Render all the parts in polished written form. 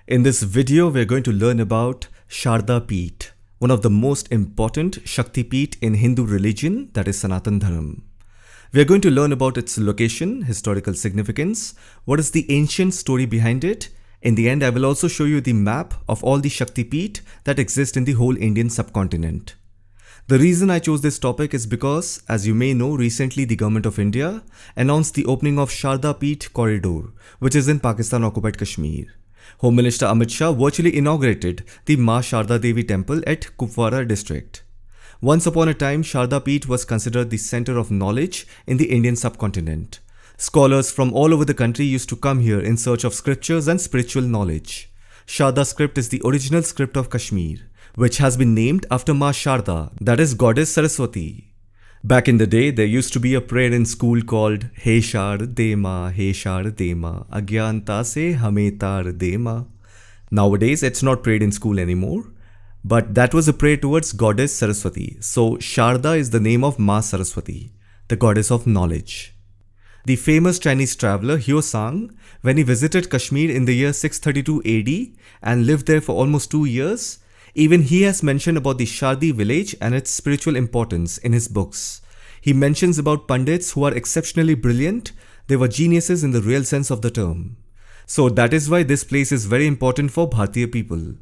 In this video, we are going to learn about Sharda Peeth, one of the most important Shakti Peeth in Hindu religion, that is Sanatan dharm. We are going to learn about its location, historical significance, what is the ancient story behind it. In the end, I will also show you the map of all the Shakti Peeth that exist in the whole Indian subcontinent. The reason I chose this topic is because, as you may know, recently the government of India announced the opening of Sharda Peeth Corridor, which is in Pakistan-occupied Kashmir. Home Minister Amit Shah virtually inaugurated the Ma Sharda Devi temple at Kupwara district. Once upon a time, Sharda Peeth was considered the center of knowledge in the Indian subcontinent. Scholars from all over the country used to come here in search of scriptures and spiritual knowledge. Sharda script is the original script of Kashmir, which has been named after Ma Sharda, that is goddess Saraswati. Back in the day, there used to be a prayer in school called He Sharde Ma, He Sharde Ma, Agyanta se hame tar de ma. Nowadays, it's not prayed in school anymore, but that was a prayer towards goddess Saraswati. So Sharda is the name of Ma Saraswati, the goddess of knowledge. The famous Chinese traveler Hyo Sang, when he visited Kashmir in the year 632 AD and lived there for almost 2 years, even he has mentioned about the Shardi village and its spiritual importance in his books. He mentions about Pandits who are exceptionally brilliant. They were geniuses in the real sense of the term. So that is why this place is very important for Bharatiya people.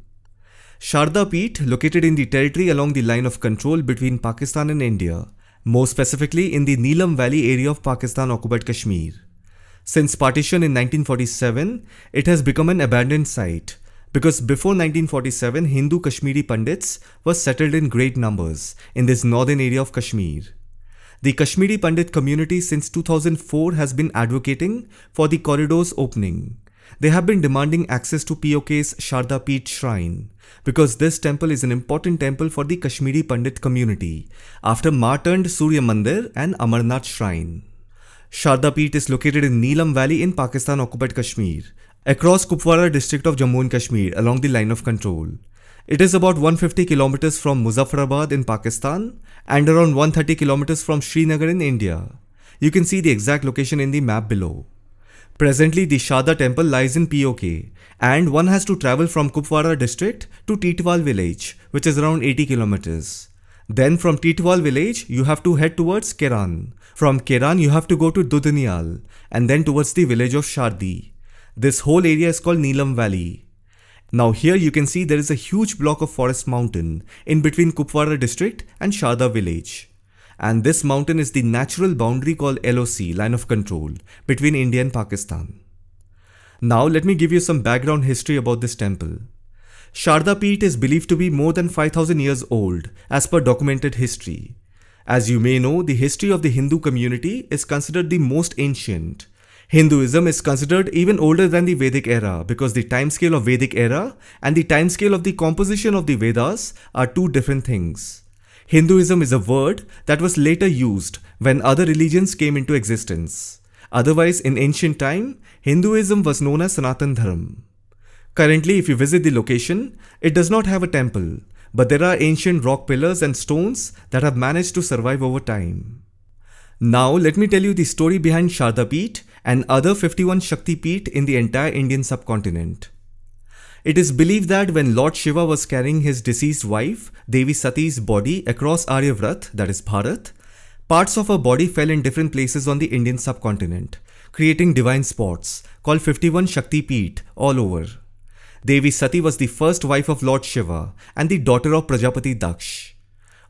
Sharda Peeth, located in the territory along the line of control between Pakistan and India, more specifically in the Neelam Valley area of Pakistan-occupied Kashmir. Since partition in 1947, it has become an abandoned site. Because before 1947, Hindu Kashmiri Pandits were settled in great numbers in this northern area of Kashmir. The Kashmiri Pandit community since 2004 has been advocating for the corridor's opening. They have been demanding access to POK's Sharda Peeth shrine because this temple is an important temple for the Kashmiri Pandit community after Ma turned Surya Mandir and Amarnath shrine. Sharda Peeth is located in Neelam Valley in Pakistan-occupied Kashmir, across Kupwara district of Jammu and Kashmir along the line of control. It is about 150 kilometers from Muzaffarabad in Pakistan and around 130 kilometers from Srinagar in India. You can see the exact location in the map below. Presently, the Sharda temple lies in POK and one has to travel from Kupwara district to Titwal village, which is around 80 kilometers. Then from Titwal village, you have to head towards Keran. From Keran, you have to go to Dudniyal and then towards the village of Shardi. This whole area is called Neelam Valley. Now here you can see there is a huge block of forest mountain in between Kupwara district and Sharda village. And this mountain is the natural boundary called LOC, line of control, between India and Pakistan. Now let me give you some background history about this temple. Sharda Peeth is believed to be more than 5000 years old as per documented history. As you may know, the history of the Hindu community is considered the most ancient. Hinduism is considered even older than the Vedic era because the timescale of Vedic era and the timescale of the composition of the Vedas are two different things. Hinduism is a word that was later used when other religions came into existence. Otherwise, in ancient time, Hinduism was known as Sanatan dharm. Currently, if you visit the location, it does not have a temple, but there are ancient rock pillars and stones that have managed to survive over time. Now, let me tell you the story behind Sharda Peeth and other 51 Shakti Peeth in the entire Indian subcontinent. It is believed that when Lord Shiva was carrying his deceased wife, Devi Sati's body across Aryavrat, that is Bharat, parts of her body fell in different places on the Indian subcontinent, creating divine spots called 51 Shakti Peeth all over. Devi Sati was the first wife of Lord Shiva and the daughter of Prajapati Daksh.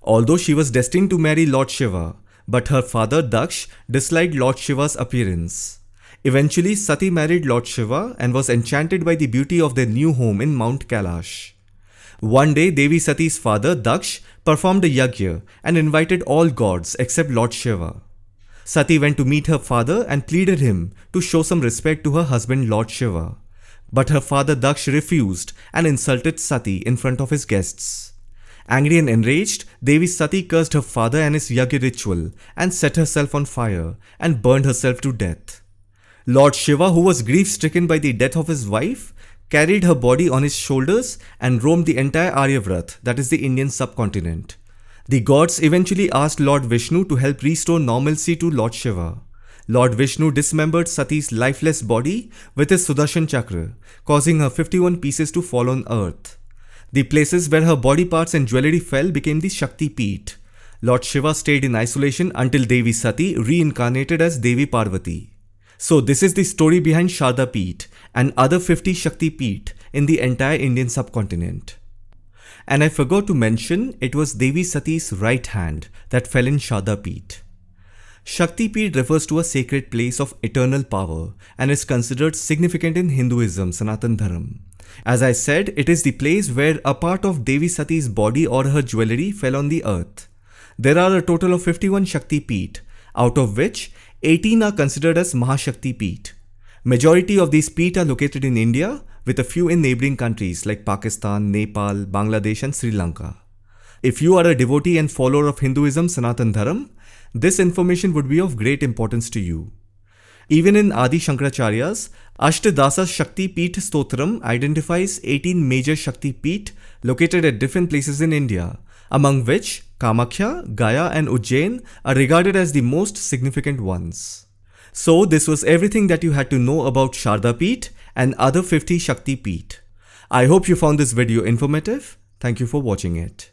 Although she was destined to marry Lord Shiva, but her father Daksh disliked Lord Shiva's appearance. Eventually, Sati married Lord Shiva and was enchanted by the beauty of their new home in Mount Kailash. One day, Devi Sati's father Daksh performed a yajna and invited all gods except Lord Shiva. Sati went to meet her father and pleaded him to show some respect to her husband Lord Shiva. But her father Daksh refused and insulted Sati in front of his guests. Angry and enraged, Devi Sati cursed her father and his yajna ritual and set herself on fire and burned herself to death. Lord Shiva, who was grief-stricken by the death of his wife, carried her body on his shoulders and roamed the entire Aryavrat, that is the Indian subcontinent. The gods eventually asked Lord Vishnu to help restore normalcy to Lord Shiva. Lord Vishnu dismembered Sati's lifeless body with his Sudarshan Chakra, causing her 51 pieces to fall on earth. The places where her body parts and jewellery fell became the Shakti Peeth. Lord Shiva stayed in isolation until Devi Sati reincarnated as Devi Parvati. So this is the story behind Sharda Peeth and other 50 Shakti Peeth in the entire Indian subcontinent. And I forgot to mention, it was Devi Sati's right hand that fell in Sharda Peeth. Shakti Peeth refers to a sacred place of eternal power and is considered significant in Hinduism, Sanatan dharm. As I said, it is the place where a part of Devi Sati's body or her jewellery fell on the earth. There are a total of 51 Shakti Peeth, out of which 18 are considered as Mahashakti Peeth. Majority of these Peeth are located in India, with a few in neighbouring countries like Pakistan, Nepal, Bangladesh and Sri Lanka. If you are a devotee and follower of Hinduism, Sanatan dharm, this information would be of great importance to you. Even in Adi Shankaracharya's Ashtadasa Shakti Peeth Stotram identifies 18 major Shakti Peeth located at different places in India, among which Kamakhya, Gaya and Ujjain are regarded as the most significant ones. So this was everything that you had to know about Sharda Peeth and other 50 Shakti Peeth. I hope you found this video informative. Thank you for watching it.